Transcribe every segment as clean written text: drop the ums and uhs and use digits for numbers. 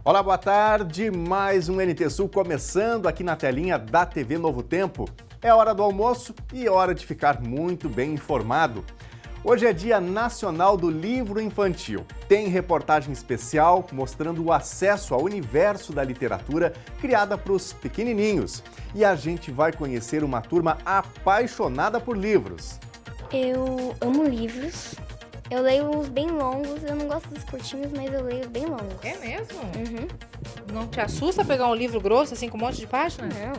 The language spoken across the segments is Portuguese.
Olá, boa tarde. Mais um NT Sul começando aqui na telinha da TV Novo Tempo. É hora do almoço e hora de ficar muito bem informado. Hoje é Dia Nacional do Livro Infantil. Tem reportagem especial mostrando o acesso ao universo da literatura criada para os pequenininhos. E a gente vai conhecer uma turma apaixonada por livros. Eu amo livros. Eu leio uns bem longos, eu não gosto dos curtinhos, mas eu leio bem longos. É mesmo? Uhum. Não te assusta pegar um livro grosso, assim, com um monte de página? Não.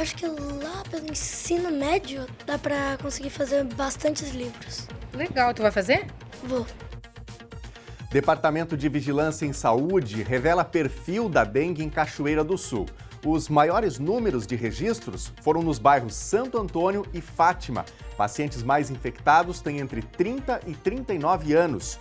Acho que lá pelo ensino médio dá pra conseguir fazer bastantes livros. Legal, tu vai fazer? Vou. Departamento de Vigilância em Saúde revela perfil da dengue em Cachoeira do Sul. Os maiores números de registros foram nos bairros Santo Antônio e Fátima. Pacientes mais infectados têm entre 30 e 39 anos.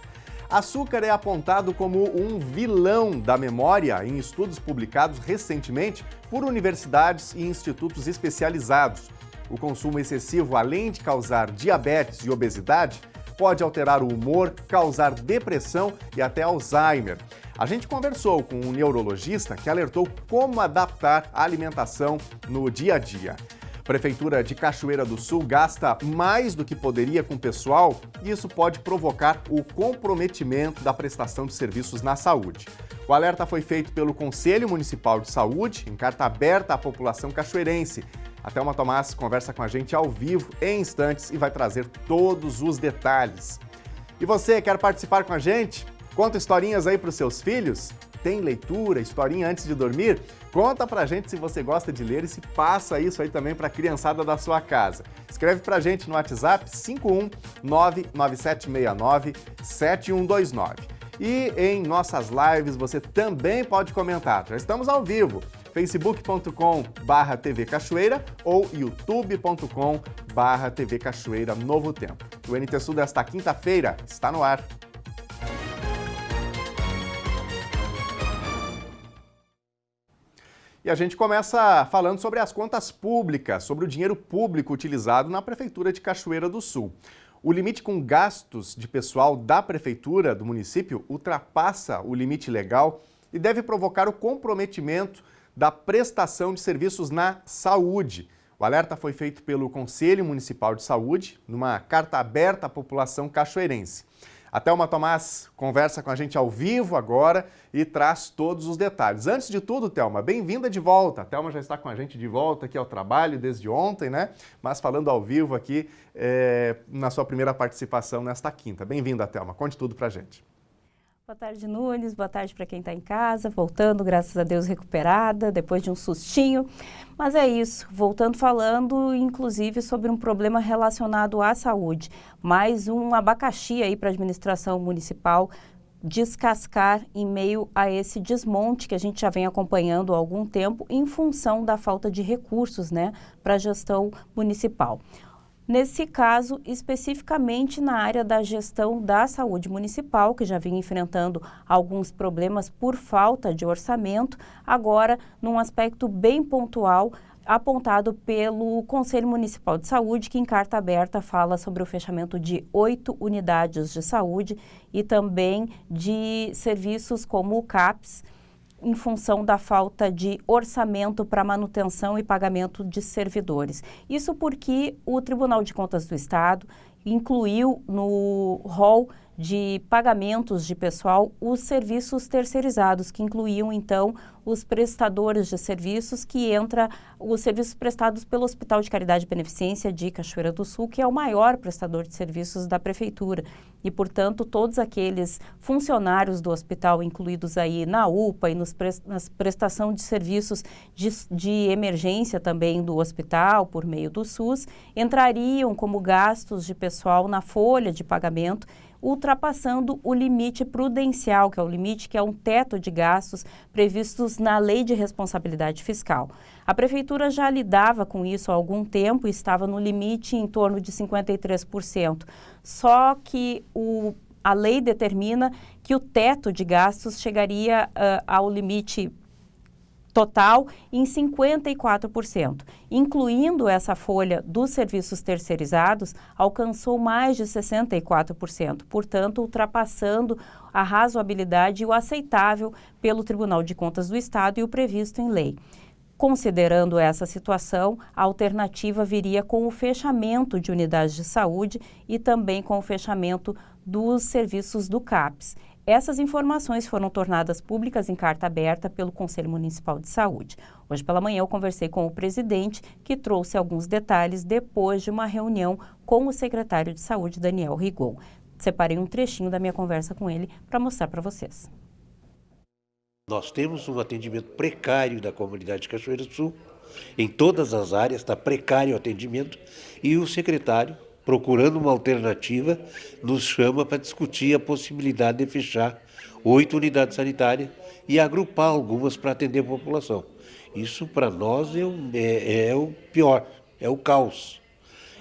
Açúcar é apontado como um vilão da memória em estudos publicados recentemente por universidades e institutos especializados. O consumo excessivo, além de causar diabetes e obesidade, pode alterar o humor, causar depressão e até Alzheimer. A gente conversou com um neurologista que alertou como adaptar a alimentação no dia a dia. A Prefeitura de Cachoeira do Sul gasta mais do que poderia com o pessoal e isso pode provocar o comprometimento da prestação de serviços na saúde. O alerta foi feito pelo Conselho Municipal de Saúde, em carta aberta à população cachoeirense. A Thelma Tomás conversa com a gente ao vivo em instantes e vai trazer todos os detalhes. E você, quer participar com a gente? Conta historinhas aí para os seus filhos? Tem leitura, historinha antes de dormir? Conta pra gente se você gosta de ler e se passa isso aí também para a criançada da sua casa. Escreve pra gente no WhatsApp 51997697129. E em nossas lives você também pode comentar. Já estamos ao vivo. facebook.com/TV Cachoeira ou youtube.com/TV Cachoeira Novo Tempo. O NT Sul desta quinta-feira está no ar. E a gente começa falando sobre as contas públicas, sobre o dinheiro público utilizado na Prefeitura de Cachoeira do Sul. O limite com gastos de pessoal da Prefeitura do município ultrapassa o limite legal e deve provocar o comprometimento da prestação de serviços na saúde. O alerta foi feito pelo Conselho Municipal de Saúde, numa carta aberta à população cachoeirense. A Thelma Tomás conversa com a gente ao vivo agora e traz todos os detalhes. Antes de tudo, Thelma, bem-vinda de volta. A Thelma já está com a gente de volta aqui ao trabalho desde ontem, né? Mas falando ao vivo aqui na sua primeira participação nesta quinta. Bem-vinda, Thelma. Conte tudo pra gente. Boa tarde, Nunes. Boa tarde para quem está em casa, voltando, graças a Deus, recuperada, depois de um sustinho. Mas é isso, voltando falando, inclusive, sobre um problema relacionado à saúde. Mais um abacaxi aí para a administração municipal descascar em meio a esse desmonte que a gente já vem acompanhando há algum tempo em função da falta de recursos, né, para a gestão municipal. Nesse caso, especificamente na área da gestão da saúde municipal, que já vinha enfrentando alguns problemas por falta de orçamento, agora num aspecto bem pontual, apontado pelo Conselho Municipal de Saúde, que em carta aberta fala sobre o fechamento de 8 unidades de saúde e também de serviços como o CAPS, em função da falta de orçamento para manutenção e pagamento de servidores. Isso porque o Tribunal de Contas do Estado incluiu no rol de pagamentos de pessoal os serviços terceirizados, que incluíam, então, os prestadores de serviços, que entra os serviços prestados pelo Hospital de Caridade e Beneficência de Cachoeira do Sul, que é o maior prestador de serviços da Prefeitura. E, portanto, todos aqueles funcionários do hospital incluídos aí na UPA e nas prestação de serviços de emergência também do hospital, por meio do SUS, entrariam como gastos de pessoal na folha de pagamento, ultrapassando o limite prudencial, que é o limite que é um teto de gastos previstos na Lei de Responsabilidade Fiscal. A Prefeitura já lidava com isso há algum tempo e estava no limite em torno de 53%. Só que a lei determina que o teto de gastos chegaria ao limite total em 54%. Incluindo essa folha dos serviços terceirizados, alcançou mais de 64%, portanto, ultrapassando a razoabilidade e o aceitável pelo Tribunal de Contas do Estado e o previsto em lei. Considerando essa situação, a alternativa viria com o fechamento de unidades de saúde e também com o fechamento dos serviços do CAPS. Essas informações foram tornadas públicas em carta aberta pelo Conselho Municipal de Saúde. Hoje pela manhã eu conversei com o presidente, que trouxe alguns detalhes depois de uma reunião com o secretário de Saúde, Daniel Rigon. Separei um trechinho da minha conversa com ele para mostrar para vocês. Nós temos um atendimento precário da comunidade de Cachoeira do Sul. Em todas as áreas está precário o atendimento e o secretário, procurando uma alternativa, nos chama para discutir a possibilidade de fechar 8 unidades sanitárias e agrupar algumas para atender a população. Isso para nós é o pior, é o caos.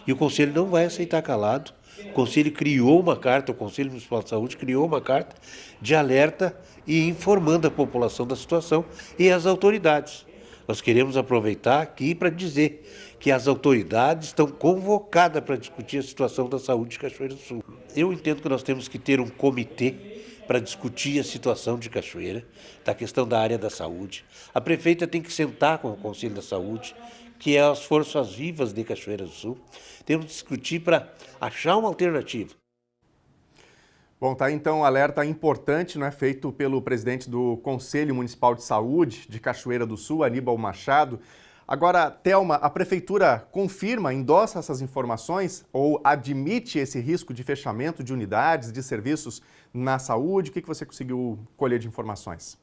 E o Conselho não vai aceitar calado. O Conselho criou uma carta, o Conselho Municipal de Saúde criou uma carta de alerta e informando a população da situação e as autoridades. Nós queremos aproveitar aqui para dizer que as autoridades estão convocadas para discutir a situação da saúde de Cachoeira do Sul. Eu entendo que nós temos que ter um comitê para discutir a situação de Cachoeira, da questão da área da saúde. A prefeita tem que sentar com o Conselho da Saúde, que é as forças vivas de Cachoeira do Sul. Temos que discutir para achar uma alternativa. Bom, tá então um alerta importante, né, feito pelo presidente do Conselho Municipal de Saúde de Cachoeira do Sul, Aníbal Machado. Agora, Thelma, a prefeitura confirma, endossa essas informações ou admite esse risco de fechamento de unidades, de serviços na saúde? O que você conseguiu colher de informações?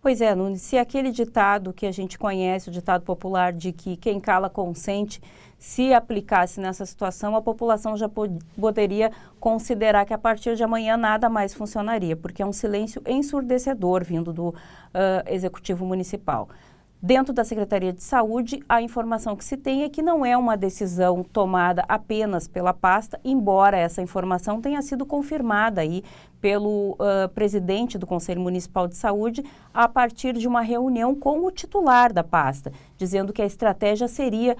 Pois é, Nunes, se aquele ditado que a gente conhece, o ditado popular de que quem cala consente, se aplicasse nessa situação, a população já poderia considerar que a partir de amanhã nada mais funcionaria, porque é um silêncio ensurdecedor vindo do Executivo Municipal. Dentro da Secretaria de Saúde, a informação que se tem é que não é uma decisão tomada apenas pela pasta, embora essa informação tenha sido confirmada aí pelo presidente do Conselho Municipal de Saúde a partir de uma reunião com o titular da pasta, dizendo que a estratégia seria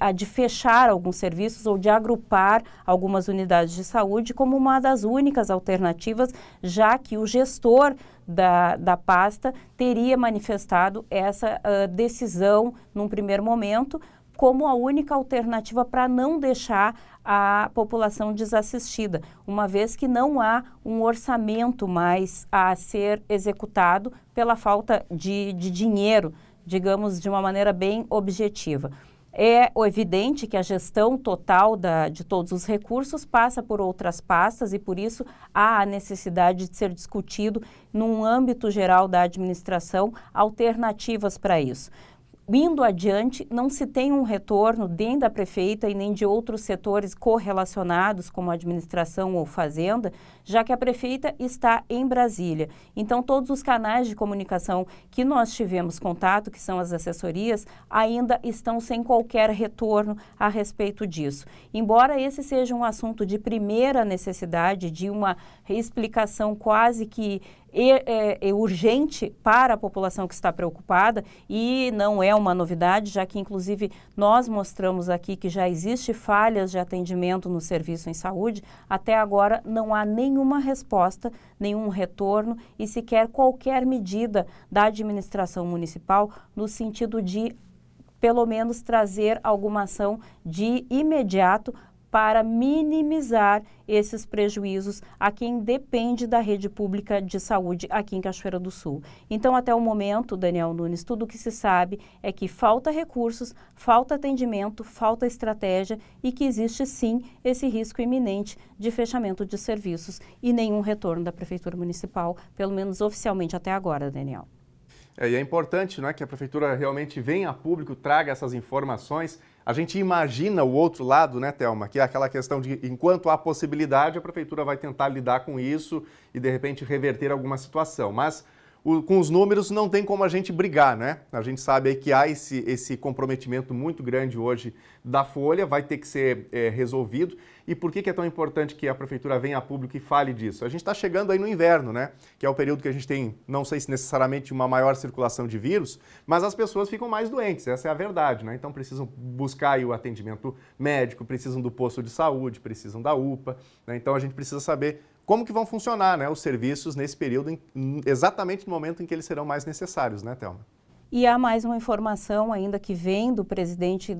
a de fechar alguns serviços ou de agrupar algumas unidades de saúde como uma das únicas alternativas, já que o gestor da pasta teria manifestado essa decisão num primeiro momento como a única alternativa para não deixar a população desassistida, uma vez que não há um orçamento mais a ser executado pela falta de dinheiro, digamos, de uma maneira bem objetiva. É evidente que a gestão total de todos os recursos passa por outras pastas e, por isso, há a necessidade de ser discutido, num âmbito geral da administração, alternativas para isso. Indo adiante, não se tem um retorno nem da prefeita e nem de outros setores correlacionados, como administração ou fazenda, já que a prefeita está em Brasília. Então, todos os canais de comunicação que nós tivemos contato, que são as assessorias, ainda estão sem qualquer retorno a respeito disso. Embora esse seja um assunto de primeira necessidade, de uma explicação quase que urgente para a população que está preocupada, e não é uma novidade, já que inclusive nós mostramos aqui que já existe falhas de atendimento no serviço em saúde, até agora não há nenhuma resposta, nenhum retorno e sequer qualquer medida da administração municipal no sentido de, pelo menos, trazer alguma ação de imediato para minimizar esses prejuízos a quem depende da rede pública de saúde aqui em Cachoeira do Sul. Então, até o momento, Daniel Nunes, tudo o que se sabe é que falta recursos, falta atendimento, falta estratégia e que existe sim esse risco iminente de fechamento de serviços e nenhum retorno da Prefeitura Municipal, pelo menos oficialmente até agora, Daniel. E é importante, né, que a Prefeitura realmente venha a público, traga essas informações. A gente imagina o outro lado, né, Thelma, que é aquela questão de, enquanto há possibilidade, a Prefeitura vai tentar lidar com isso e, de repente, reverter alguma situação. Mas com os números não tem como a gente brigar, né? A gente sabe aí que há esse comprometimento muito grande hoje da Folha, vai ter que ser resolvido. E por que é tão importante que a Prefeitura venha a público e fale disso? A gente está chegando aí no inverno, né? Que é o período que a gente tem, não sei se necessariamente uma maior circulação de vírus, mas as pessoas ficam mais doentes, essa é a verdade, né? Então precisam buscar aí o atendimento médico, precisam do posto de saúde, precisam da UPA, né? Então a gente precisa saber como que vão funcionar, né, os serviços nesse período, exatamente no momento em que eles serão mais necessários, né, Thelma? E há mais uma informação ainda que vem do presidente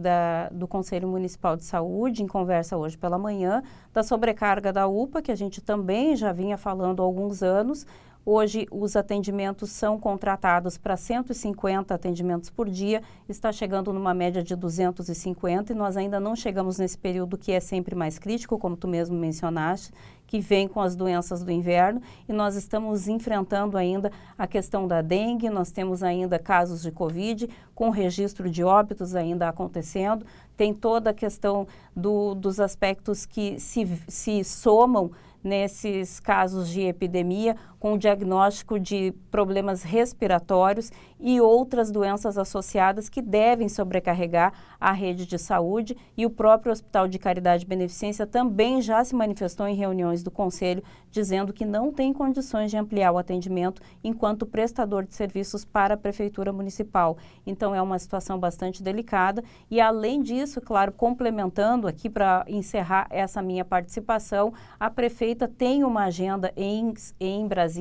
do Conselho Municipal de Saúde, em conversa hoje pela manhã, da sobrecarga da UPA, que a gente também já vinha falando há alguns anos. Hoje, os atendimentos são contratados para 150 atendimentos por dia, está chegando numa média de 250 e nós ainda não chegamos nesse período que é sempre mais crítico, como tu mesmo mencionaste, que vem com as doenças do inverno e nós estamos enfrentando ainda a questão da dengue, nós temos ainda casos de Covid, com registro de óbitos ainda acontecendo, tem toda a questão dos aspectos que se somam nesses casos de epidemia, com o diagnóstico de problemas respiratórios e outras doenças associadas que devem sobrecarregar a rede de saúde. E o próprio Hospital de Caridade e Beneficência também já se manifestou em reuniões do Conselho, dizendo que não tem condições de ampliar o atendimento enquanto prestador de serviços para a Prefeitura Municipal. Então é uma situação bastante delicada e, além disso, claro, complementando aqui para encerrar essa minha participação, a prefeita tem uma agenda em Brasília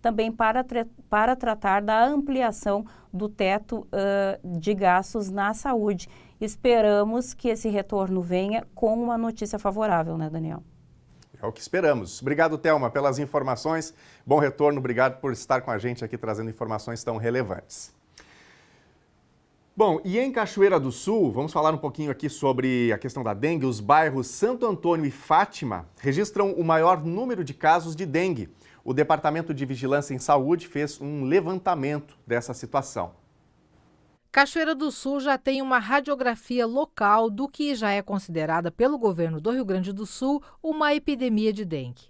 também para tratar da ampliação do teto de gastos na saúde. Esperamos que esse retorno venha com uma notícia favorável, né, Daniel? É o que esperamos. Obrigado, Thelma, pelas informações. Bom retorno, obrigado por estar com a gente aqui trazendo informações tão relevantes. Bom, e em Cachoeira do Sul, vamos falar um pouquinho aqui sobre a questão da dengue. Os bairros Santo Antônio e Fátima registram o maior número de casos de dengue. O Departamento de Vigilância em Saúde fez um levantamento dessa situação. Cachoeira do Sul já tem uma radiografia local do que já é considerada pelo governo do Rio Grande do Sul uma epidemia de dengue.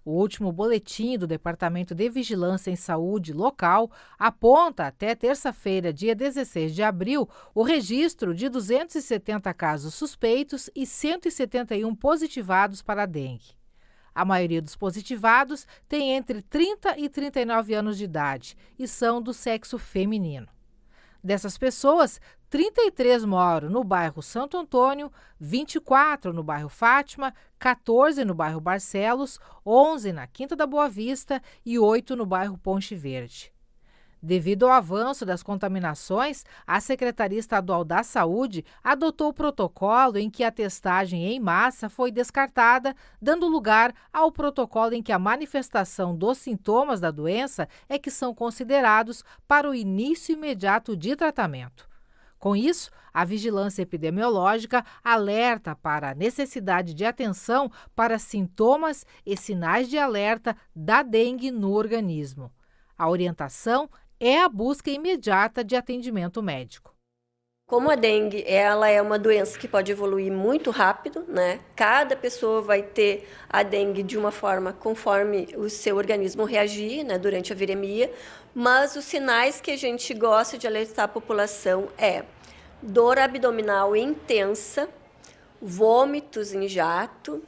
O último boletim do Departamento de Vigilância em Saúde local aponta até terça-feira, dia 16 de abril, o registro de 270 casos suspeitos e 171 positivados para a dengue. A maioria dos positivados tem entre 30 e 39 anos de idade e são do sexo feminino. Dessas pessoas, 33 moram no bairro Santo Antônio, 24 no bairro Fátima, 14 no bairro Barcelos, 11 na Quinta da Boa Vista e 8 no bairro Ponte Verde. Devido ao avanço das contaminações, a Secretaria Estadual da Saúde adotou o protocolo em que a testagem em massa foi descartada, dando lugar ao protocolo em que a manifestação dos sintomas da doença é que são considerados para o início imediato de tratamento. Com isso, a vigilância epidemiológica alerta para a necessidade de atenção para sintomas e sinais de alerta da dengue no organismo. A orientação é a busca imediata de atendimento médico. Como a dengue, ela é uma doença que pode evoluir muito rápido, né? Cada pessoa vai ter a dengue de uma forma conforme o seu organismo reagir, né, durante a viremia, mas os sinais que a gente gosta de alertar a população é dor abdominal intensa, vômitos em jato,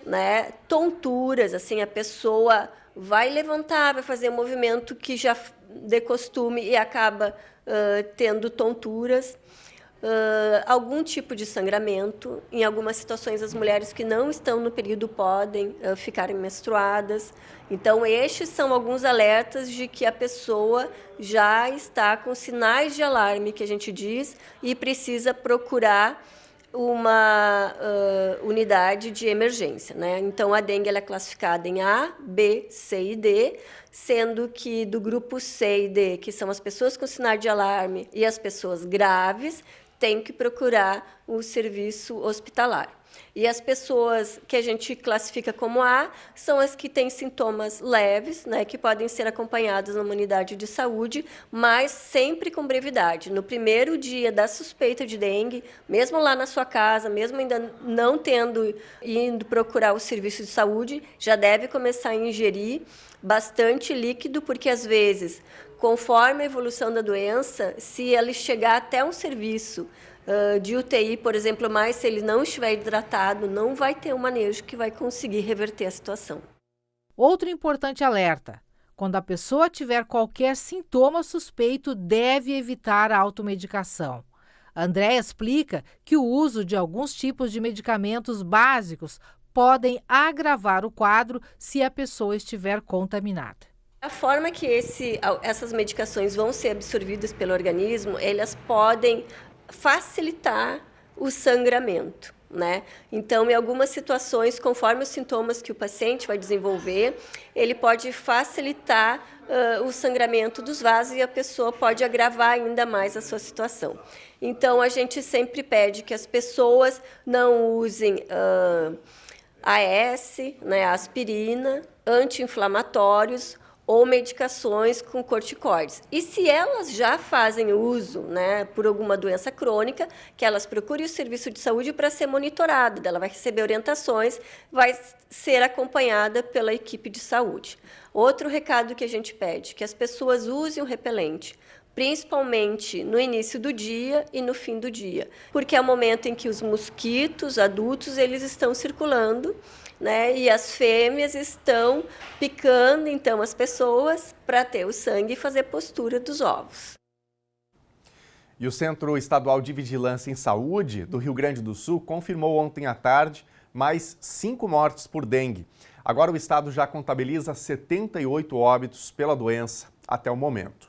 né, tonturas, assim, a pessoa vai levantar, vai fazer um movimento que já de costume e acaba tendo tonturas, algum tipo de sangramento. Em algumas situações, as mulheres que não estão no período podem ficarem menstruadas. Então, estes são alguns alertas de que a pessoa já está com sinais de alarme, que a gente diz, e precisa procurar uma unidade de emergência, né? Então, a dengue ela é classificada em A, B, C e D, sendo que do grupo C e D, que são as pessoas com sinal de alarme e as pessoas graves, tem que procurar o serviço hospitalar. E as pessoas que a gente classifica como A são as que têm sintomas leves, né, que podem ser acompanhadas numa unidade de saúde, mas sempre com brevidade. No primeiro dia da suspeita de dengue, mesmo lá na sua casa, mesmo ainda não indo procurar o serviço de saúde, já deve começar a ingerir bastante líquido, porque às vezes, conforme a evolução da doença, se ele chegar até um serviço de UTI, por exemplo, mas se ele não estiver hidratado, não vai ter um manejo que vai conseguir reverter a situação. Outro importante alerta: quando a pessoa tiver qualquer sintoma suspeito, deve evitar a automedicação. Andréa explica que o uso de alguns tipos de medicamentos básicos podem agravar o quadro se a pessoa estiver contaminada. A forma que essas medicações vão ser absorvidas pelo organismo, elas podem facilitar o sangramento, né? Então, em algumas situações, conforme os sintomas que o paciente vai desenvolver, ele pode facilitar o sangramento dos vasos e a pessoa pode agravar ainda mais a sua situação. Então, a gente sempre pede que as pessoas não usem AS, né, aspirina, anti-inflamatórios ou medicações com corticoides. E se elas já fazem uso, né, por alguma doença crônica, que elas procurem o serviço de saúde para ser monitorada. Ela vai receber orientações, vai ser acompanhada pela equipe de saúde. Outro recado que a gente pede, que as pessoas usem o repelente, principalmente no início do dia e no fim do dia, porque é o momento em que os mosquitos adultos eles estão circulando, né, e as fêmeas estão picando, então, as pessoas para ter o sangue e fazer postura dos ovos. E o Centro Estadual de Vigilância em Saúde do Rio Grande do Sul confirmou ontem à tarde mais 5 mortes por dengue. Agora o estado já contabiliza 78 óbitos pela doença até o momento.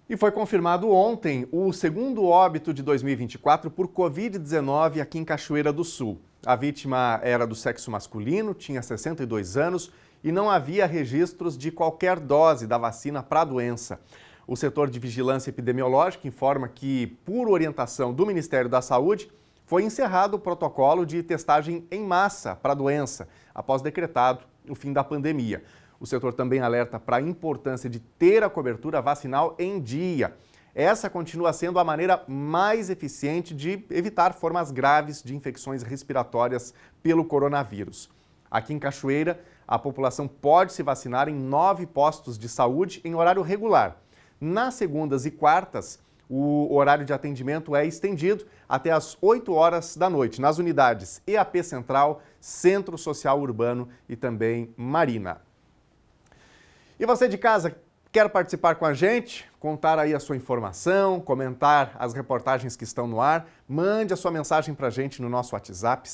E foi confirmado ontem o segundo óbito de 2024 por Covid-19 aqui em Cachoeira do Sul. A vítima era do sexo masculino, tinha 62 anos e não havia registros de qualquer dose da vacina para a doença. O setor de vigilância epidemiológica informa que, por orientação do Ministério da Saúde, foi encerrado o protocolo de testagem em massa para a doença, após decretado o fim da pandemia. O setor também alerta para a importância de ter a cobertura vacinal em dia. Essa continua sendo a maneira mais eficiente de evitar formas graves de infecções respiratórias pelo coronavírus. Aqui em Cachoeira, a população pode se vacinar em 9 postos de saúde em horário regular. Nas segundas e quartas, o horário de atendimento é estendido até às 8 horas da noite, nas unidades EAP Central, Centro Social Urbano e também Marina. E você de casa, quer participar com a gente, contar aí a sua informação, comentar as reportagens que estão no ar? Mande a sua mensagem para a gente no nosso WhatsApp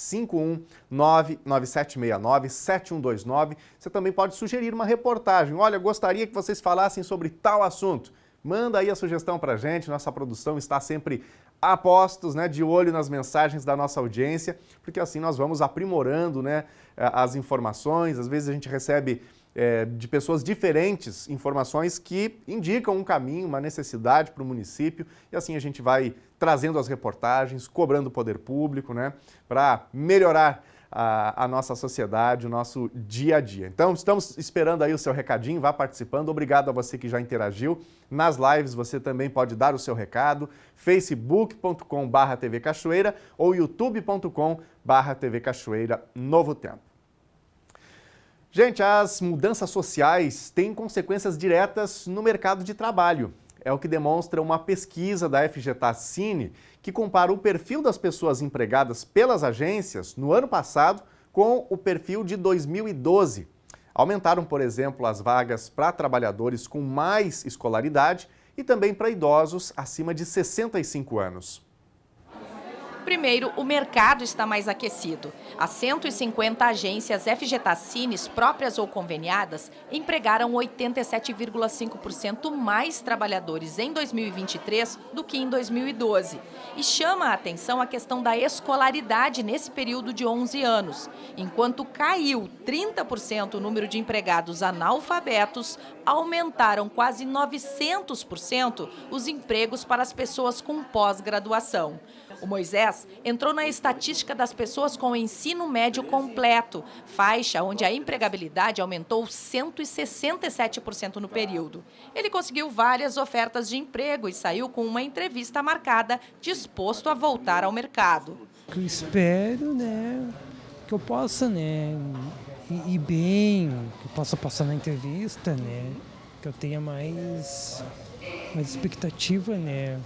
51997697129. Você também pode sugerir uma reportagem. Olha, gostaria que vocês falassem sobre tal assunto. Manda aí a sugestão para a gente, nossa produção está sempre a postos, né, de olho nas mensagens da nossa audiência, porque assim nós vamos aprimorando, né, as informações. Às vezes a gente recebe de pessoas diferentes informações que indicam um caminho, uma necessidade para o município, e assim a gente vai trazendo as reportagens, cobrando o poder público, né, para melhorar a nossa sociedade, o nosso dia a dia. Então, estamos esperando aí o seu recadinho, vá participando. Obrigado a você que já interagiu. Nas lives você também pode dar o seu recado, facebook.com/TV Cachoeira ou youtube.com/TV Cachoeira Novo Tempo. Gente, as mudanças sociais têm consequências diretas no mercado de trabalho. É o que demonstra uma pesquisa da FGTAS-Cine, que compara o perfil das pessoas empregadas pelas agências no ano passado com o perfil de 2012. Aumentaram, por exemplo, as vagas para trabalhadores com mais escolaridade e também para idosos acima de 65 anos. Primeiro, o mercado está mais aquecido. As 150 agências FGTAS-Cines, próprias ou conveniadas, empregaram 87,5% mais trabalhadores em 2023 do que em 2012. E chama a atenção a questão da escolaridade nesse período de 11 anos. Enquanto caiu 30% o número de empregados analfabetos, aumentaram quase 900% os empregos para as pessoas com pós-graduação. O Moisés entrou na estatística das pessoas com ensino médio completo, faixa onde a empregabilidade aumentou 167% no período. Ele conseguiu várias ofertas de emprego e saiu com uma entrevista marcada, disposto a voltar ao mercado. Eu espero, que eu possa, ir bem, que eu possa passar na entrevista, que eu tenha mais expectativa, né?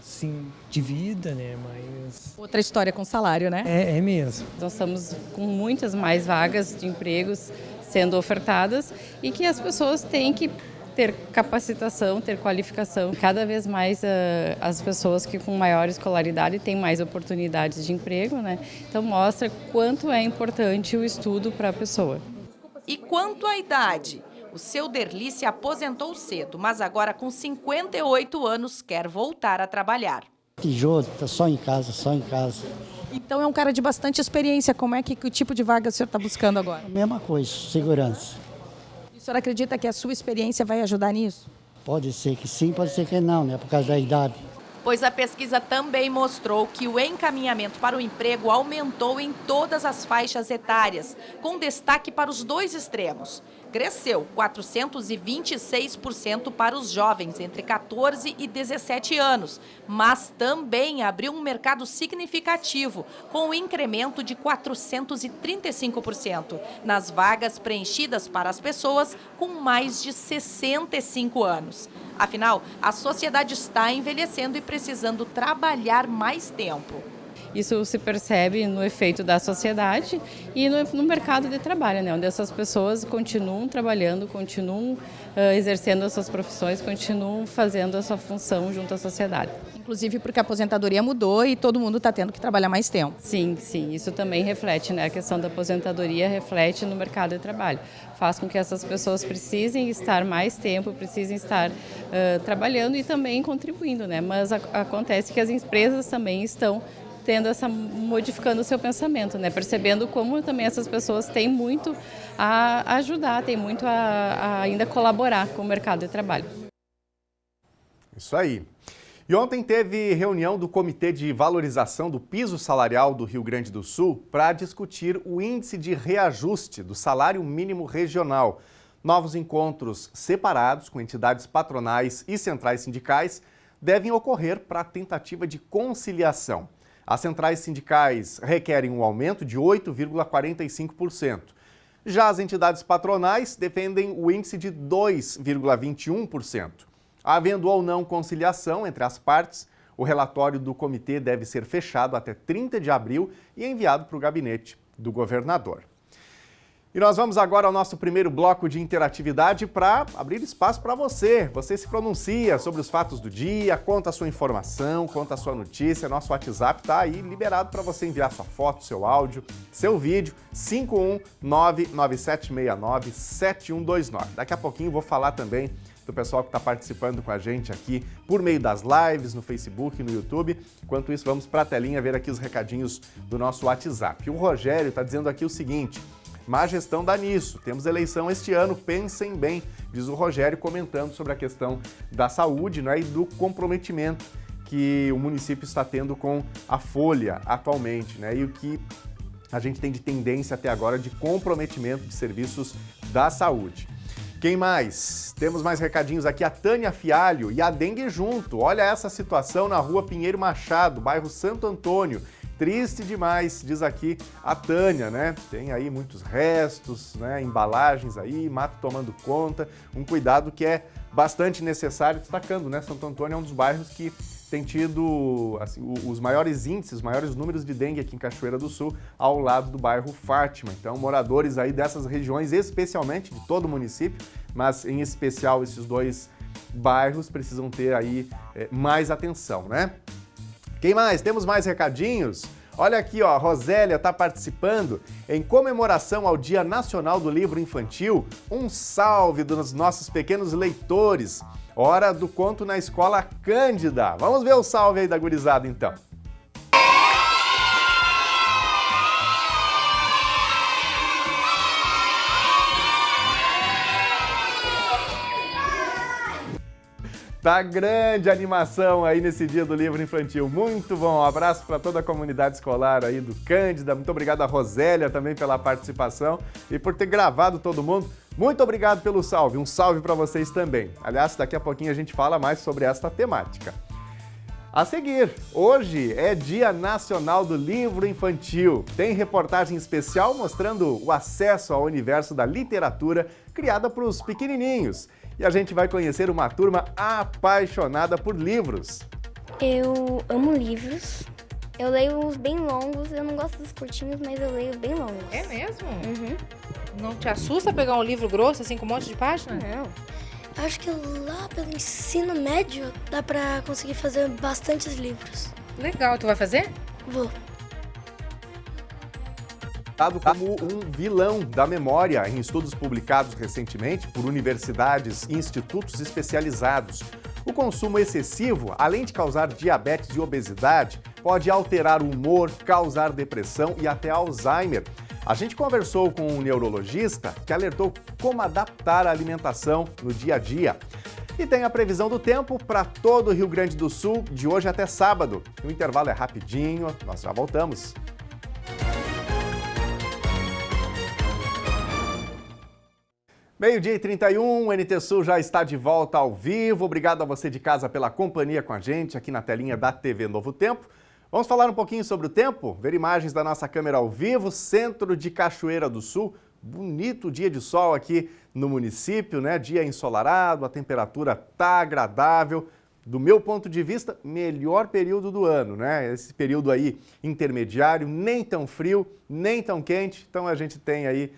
Assim, de vida, né? Mas Outra história com salário, né? é mesmo. Nós estamos com muitas mais vagas de empregos sendo ofertadas e que as pessoas têm que ter capacitação, ter qualificação. Cada vez mais as pessoas que com maior escolaridade têm mais oportunidades de emprego, né? Então mostra quanto é importante o estudo para a pessoa. E quanto à idade? O seu Derli se aposentou cedo, mas agora com 58 anos quer voltar a trabalhar. Tijolo, tá só em casa, só em casa. Então é um cara de bastante experiência. Como é que tipo de vaga o senhor está buscando agora? A mesma coisa, segurança. O senhor acredita que a sua experiência vai ajudar nisso? Pode ser que sim, pode ser que não, né? Por causa da idade. Pois a pesquisa também mostrou que o encaminhamento para o emprego aumentou em todas as faixas etárias, com destaque para os dois extremos. Cresceu 426% para os jovens entre 14 e 17 anos, mas também abriu um mercado significativo, com um incremento de 435% nas vagas preenchidas para as pessoas com mais de 65 anos. Afinal, a sociedade está envelhecendo e precisando trabalhar mais tempo. Isso se percebe no efeito da sociedade e no mercado de trabalho, né? Onde essas pessoas continuam trabalhando, continuam exercendo as suas profissões, continuam fazendo a sua função junto à sociedade. Inclusive porque a aposentadoria mudou e todo mundo está tendo que trabalhar mais tempo. Sim, isso também reflete, né? A questão da aposentadoria reflete no mercado de trabalho. Faz com que essas pessoas precisem estar mais tempo, precisem estar trabalhando e também contribuindo, né? Mas acontece que as empresas também estão modificando o seu pensamento, né? Percebendo como também essas pessoas têm muito a ajudar, têm muito a ainda colaborar com o mercado de trabalho. Isso aí. E ontem teve reunião do Comitê de Valorização do Piso Salarial do Rio Grande do Sul para discutir o índice de reajuste do salário mínimo regional. Novos encontros separados com entidades patronais e centrais sindicais devem ocorrer para a tentativa de conciliação. As centrais sindicais requerem um aumento de 8,45%. Já as entidades patronais defendem o índice de 2,21%. Havendo ou não conciliação entre as partes, o relatório do comitê deve ser fechado até 30 de abril e enviado para o gabinete do governador. E nós vamos agora ao nosso primeiro bloco de interatividade para abrir espaço para você. Você se pronuncia sobre os fatos do dia, conta a sua informação, conta a sua notícia. Nosso WhatsApp está aí liberado para você enviar sua foto, seu áudio, seu vídeo, 51997697129. Daqui a pouquinho vou falar também do pessoal que está participando com a gente aqui por meio das lives no Facebook e no YouTube. Enquanto isso, vamos para a telinha ver aqui os recadinhos do nosso WhatsApp. O Rogério está dizendo aqui o seguinte: má gestão dá nisso, temos eleição este ano, pensem bem, diz o Rogério, comentando sobre a questão da saúde, né, e do comprometimento que o município está tendo com a folha atualmente, né, e o que a gente tem de tendência até agora de comprometimento de serviços da saúde. Quem mais? Temos mais recadinhos aqui, a Tânia Fialho e a dengue junto. Olha essa situação na rua Pinheiro Machado, bairro Santo Antônio. Triste demais, diz aqui a Tânia, né? Tem aí muitos restos, né? Embalagens aí, mato tomando conta. Um cuidado que é bastante necessário, destacando, né? Santo Antônio é um dos bairros que tem tido assim, os maiores índices, os maiores números de dengue aqui em Cachoeira do Sul, ao lado do bairro Fátima. Então, moradores aí dessas regiões, especialmente de todo o município, mas em especial esses dois bairros, precisam ter aí mais atenção, né? Quem mais? Temos mais recadinhos? Olha aqui, ó, a Rosélia está participando. Em comemoração ao Dia Nacional do Livro Infantil, um salve dos nossos pequenos leitores. Hora do conto na Escola Cândida. Vamos ver o salve aí da gurizada, então. Tá grande animação aí nesse dia do livro infantil. Muito bom. Um abraço para toda a comunidade escolar aí do Cândida. Muito obrigado a Rosélia também pela participação e por ter gravado todo mundo. Muito obrigado pelo salve. Um salve para vocês também. Aliás, daqui a pouquinho a gente fala mais sobre esta temática. A seguir, hoje é Dia Nacional do Livro Infantil. Tem reportagem especial mostrando o acesso ao universo da literatura criada para os pequenininhos. E a gente vai conhecer uma turma apaixonada por livros. Eu amo livros. Eu leio uns bem longos, eu não gosto dos curtinhos, mas eu leio bem longos. É mesmo? Uhum. Não te assusta pegar um livro grosso, assim, com um monte de página? Não. Acho que lá pelo ensino médio dá pra conseguir fazer bastantes livros. Legal, tu vai fazer? Vou. Dado como um vilão da memória em estudos publicados recentemente por universidades e institutos especializados. O consumo excessivo, além de causar diabetes e obesidade, pode alterar o humor, causar depressão e até Alzheimer. A gente conversou com um neurologista que alertou como adaptar a alimentação no dia a dia. E tem a previsão do tempo para todo o Rio Grande do Sul de hoje até sábado. O intervalo é rapidinho, nós já voltamos. Meio-dia e 31, o NT Sul já está de volta ao vivo. Obrigado a você de casa pela companhia com a gente aqui na telinha da TV Novo Tempo. Vamos falar um pouquinho sobre o tempo? Ver imagens da nossa câmera ao vivo, centro de Cachoeira do Sul. Bonito dia de sol aqui no município, né? Dia ensolarado, a temperatura tá agradável. Do meu ponto de vista, melhor período do ano, né? Esse período aí intermediário, nem tão frio, nem tão quente. Então a gente tem aí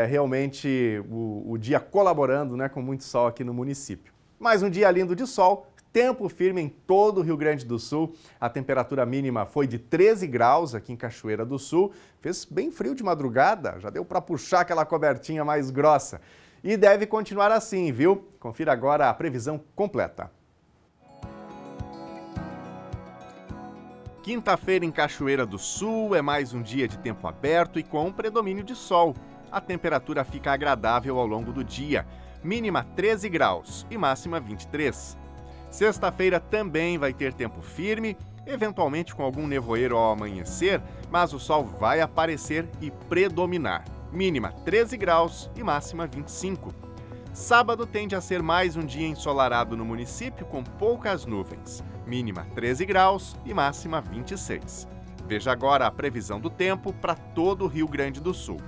realmente o dia colaborando, né, com muito sol aqui no município. Mais um dia lindo de sol. Tempo firme em todo o Rio Grande do Sul. A temperatura mínima foi de 13 graus aqui em Cachoeira do Sul. Fez bem frio de madrugada, já deu para puxar aquela cobertinha mais grossa. E deve continuar assim, viu? Confira agora a previsão completa. Quinta-feira em Cachoeira do Sul é mais um dia de tempo aberto e com predomínio de sol. A temperatura fica agradável ao longo do dia. Mínima 13 graus e máxima 23. Sexta-feira também vai ter tempo firme, eventualmente com algum nevoeiro ao amanhecer, mas o sol vai aparecer e predominar. Mínima 13 graus e máxima 25. Sábado tende a ser mais um dia ensolarado no município com poucas nuvens. Mínima 13 graus e máxima 26. Veja agora a previsão do tempo para todo o Rio Grande do Sul.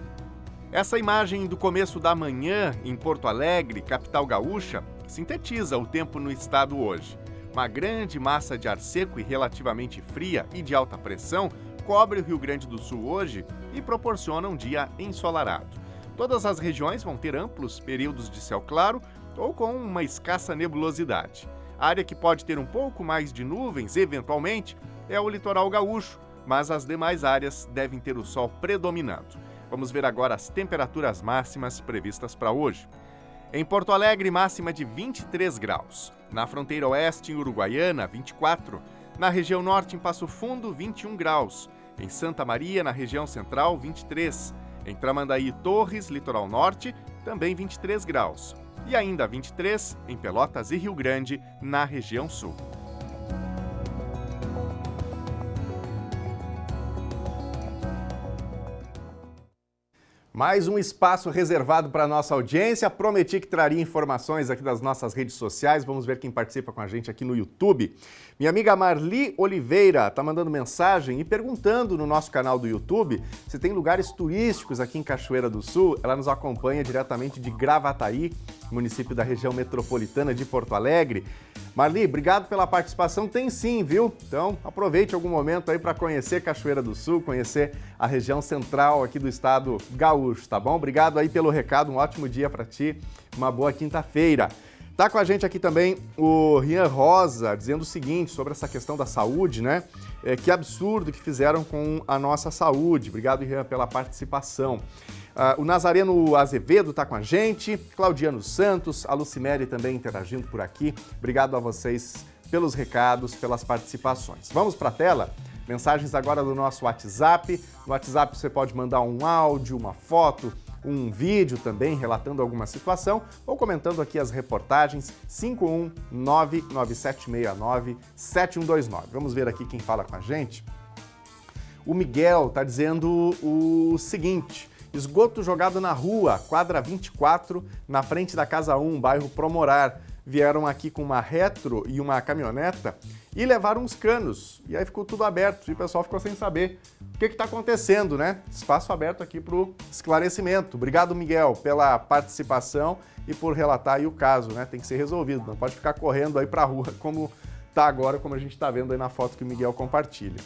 Essa imagem do começo da manhã em Porto Alegre, capital gaúcha, sintetiza o tempo no estado hoje. Uma grande massa de ar seco e relativamente fria e de alta pressão cobre o Rio Grande do Sul hoje e proporciona um dia ensolarado. Todas as regiões vão ter amplos períodos de céu claro ou com uma escassa nebulosidade. A área que pode ter um pouco mais de nuvens, eventualmente, é o litoral gaúcho, mas as demais áreas devem ter o sol predominando. Vamos ver agora as temperaturas máximas previstas para hoje. Em Porto Alegre, máxima de 23 graus. Na fronteira oeste, em Uruguaiana, 24. Na região norte, em Passo Fundo, 21 graus. Em Santa Maria, na região central, 23. Em Tramandaí e Torres, litoral norte, também 23 graus. E ainda 23 em Pelotas e Rio Grande, na região sul. Mais um espaço reservado para a nossa audiência. Prometi que traria informações aqui das nossas redes sociais. Vamos ver quem participa com a gente aqui no YouTube. Minha amiga Marli Oliveira está mandando mensagem e perguntando no nosso canal do YouTube se tem lugares turísticos aqui em Cachoeira do Sul. Ela nos acompanha diretamente de Gravataí, município da região metropolitana de Porto Alegre. Marli, obrigado pela participação. Tem sim, viu? Então, aproveite algum momento aí para conhecer Cachoeira do Sul, conhecer a região central aqui do estado gaúcho, tá bom? Obrigado aí pelo recado, um ótimo dia para ti, uma boa quinta-feira. Tá com a gente aqui também o Rian Rosa, dizendo o seguinte sobre essa questão da saúde, né? Que absurdo que fizeram com a nossa saúde. Obrigado, Rian, pela participação. O Nazareno Azevedo está com a gente, Claudiano Santos, a Lucimere também interagindo por aqui. Obrigado a vocês pelos recados, pelas participações. Vamos para a tela? Mensagens agora do nosso WhatsApp. No WhatsApp você pode mandar um áudio, uma foto, um vídeo também relatando alguma situação ou comentando aqui as reportagens 51997697129. Vamos ver aqui quem fala com a gente. O Miguel está dizendo o seguinte: esgoto jogado na rua, quadra 24, na frente da Casa 1, bairro Promorar. vieram aqui com uma retro e uma caminhoneta e levaram uns canos. E aí ficou tudo aberto e o pessoal ficou sem saber o que está acontecendo, né? Espaço aberto aqui para o esclarecimento. Obrigado, Miguel, pela participação e por relatar aí o caso, né? Tem que ser resolvido, não pode ficar correndo aí para a rua como está agora, como a gente está vendo aí na foto que o Miguel compartilha.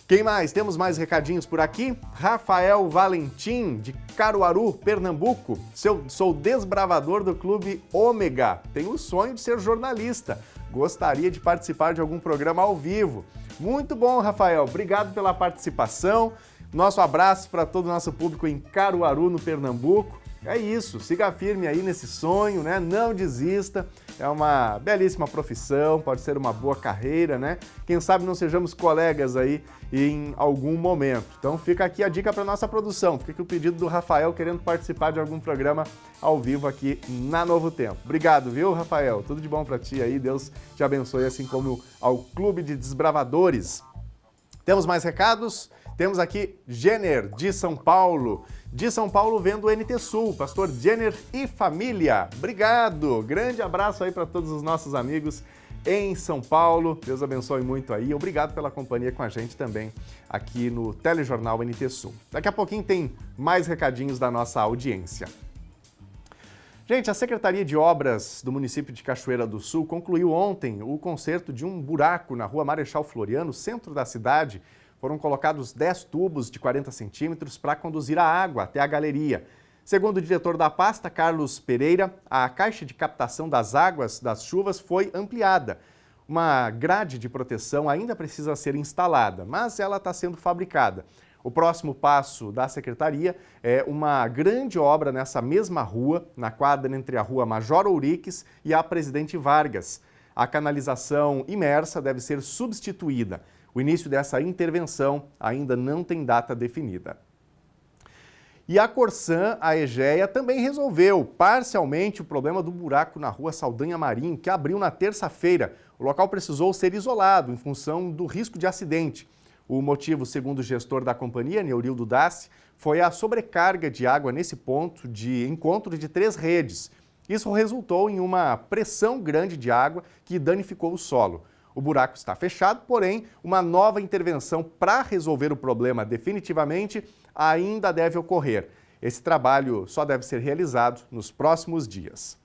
Quem mais? Temos mais recadinhos por aqui? Rafael Valentim, de Caruaru, Pernambuco. Sou desbravador do Clube Ômega. Tenho o sonho de ser jornalista. Gostaria de participar de algum programa ao vivo. Muito bom, Rafael. Obrigado pela participação. Nosso abraço para todo o nosso público em Caruaru, no Pernambuco. É isso, siga firme aí nesse sonho, né? Não desista. É uma belíssima profissão, pode ser uma boa carreira, né? Quem sabe não sejamos colegas aí em algum momento. Então fica aqui a dica para nossa produção. Fica aqui o pedido do Rafael querendo participar de algum programa ao vivo aqui na Novo Tempo. Obrigado, viu, Rafael? Tudo de bom para ti aí. Deus te abençoe, assim como ao Clube de Desbravadores. Temos mais recados? Temos aqui Jenner, de São Paulo. De São Paulo, vendo o NT Sul, pastor Jenner e família. Obrigado! Grande abraço aí para todos os nossos amigos em São Paulo. Deus abençoe muito aí. Obrigado pela companhia com a gente também aqui no Telejornal NT Sul. Daqui a pouquinho tem mais recadinhos da nossa audiência. Gente, a Secretaria de Obras do município de Cachoeira do Sul concluiu ontem o conserto de um buraco na rua Marechal Floriano, centro da cidade. Foram colocados 10 tubos de 40 centímetros para conduzir a água até a galeria. Segundo o diretor da pasta, Carlos Pereira, a caixa de captação das águas das chuvas foi ampliada. Uma grade de proteção ainda precisa ser instalada, mas ela está sendo fabricada. O próximo passo da Secretaria é uma grande obra nessa mesma rua, na quadra entre a rua Major Ouriques e a Presidente Vargas. A canalização imersa deve ser substituída. O início dessa intervenção ainda não tem data definida. E a Corsan, a Egea, também resolveu parcialmente o problema do buraco na rua Saldanha Marinho, que abriu na terça-feira. O local precisou ser isolado em função do risco de acidente. O motivo, segundo o gestor da companhia, Neurildo Dassi, foi a sobrecarga de água nesse ponto de encontro de 3 redes. Isso resultou em uma pressão grande de água que danificou o solo. O buraco está fechado, porém, uma nova intervenção para resolver o problema definitivamente ainda deve ocorrer. Esse trabalho só deve ser realizado nos próximos dias.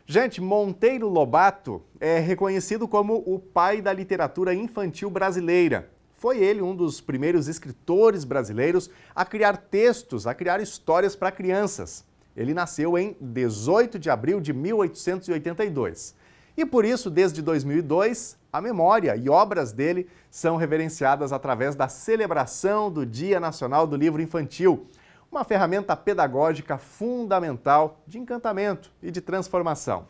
Gente, Monteiro Lobato é reconhecido como o pai da literatura infantil brasileira. Foi ele um dos primeiros escritores brasileiros a criar textos, a criar histórias para crianças. Ele nasceu em 18 de abril de 1882. E por isso, desde 2002, a memória e obras dele são reverenciadas através da celebração do Dia Nacional do Livro Infantil, uma ferramenta pedagógica fundamental de encantamento e de transformação.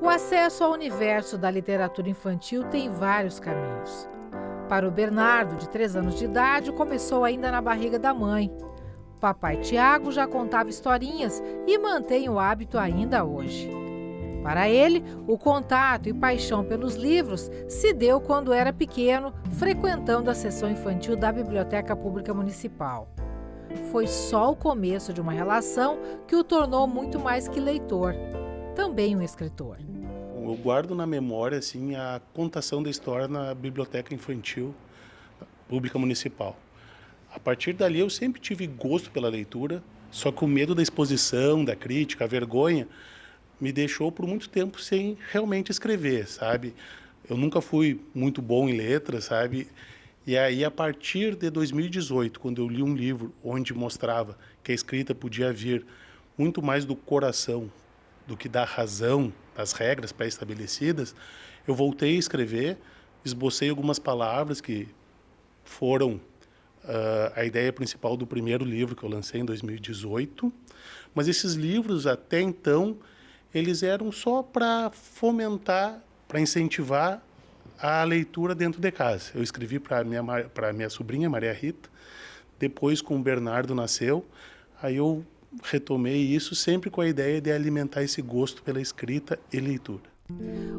O acesso ao universo da literatura infantil tem vários caminhos. Para o Bernardo, de 3 anos de idade, começou ainda na barriga da mãe. O papai Tiago já contava historinhas e mantém o hábito ainda hoje. Para ele, o contato e paixão pelos livros se deu quando era pequeno, frequentando a seção infantil da Biblioteca Pública Municipal. Foi só o começo de uma relação que o tornou muito mais que leitor, também um escritor. Eu guardo na memória assim, a contação da história na Biblioteca Infantil Pública Municipal. A partir dali eu sempre tive gosto pela leitura, só que o medo da exposição, da crítica, a vergonha, me deixou por muito tempo sem realmente escrever, sabe? Eu nunca fui muito bom em letras, sabe? E aí, a partir de 2018, quando eu li um livro onde mostrava que a escrita podia vir muito mais do coração do que da razão, das regras pré-estabelecidas, eu voltei a escrever, esbocei algumas palavras que foram a ideia principal do primeiro livro que eu lancei em 2018, mas esses livros, até então, eles eram só para fomentar, para incentivar a leitura dentro de casa. Eu escrevi para minha sobrinha, Maria Rita, depois com o Bernardo nasceu, aí eu retomei isso sempre com a ideia de alimentar esse gosto pela escrita e leitura.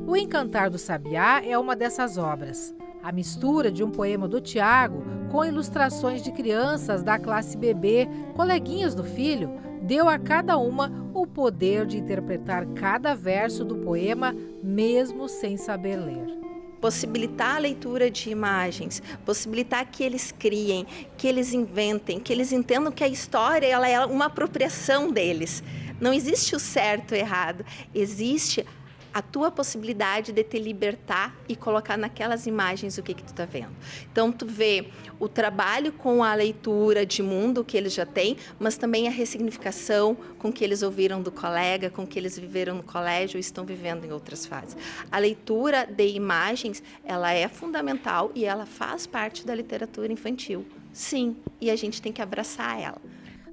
O Encantar do Sabiá é uma dessas obras. A mistura de um poema do Tiago com ilustrações de crianças da classe bebê, coleguinhas do filho, deu a cada uma o poder de interpretar cada verso do poema, mesmo sem saber ler. Possibilitar a leitura de imagens, possibilitar que eles criem, que eles inventem, que eles entendam que a história ela é uma apropriação deles. Não existe o certo e o errado, existe a tua possibilidade de te libertar e colocar naquelas imagens o que tu está vendo. Então, tu vê o trabalho com a leitura de mundo que eles já têm, mas também a ressignificação com que eles ouviram do colega, com que eles viveram no colégio e estão vivendo em outras fases. A leitura de imagens, ela é fundamental e ela faz parte da literatura infantil. Sim, e a gente tem que abraçar ela.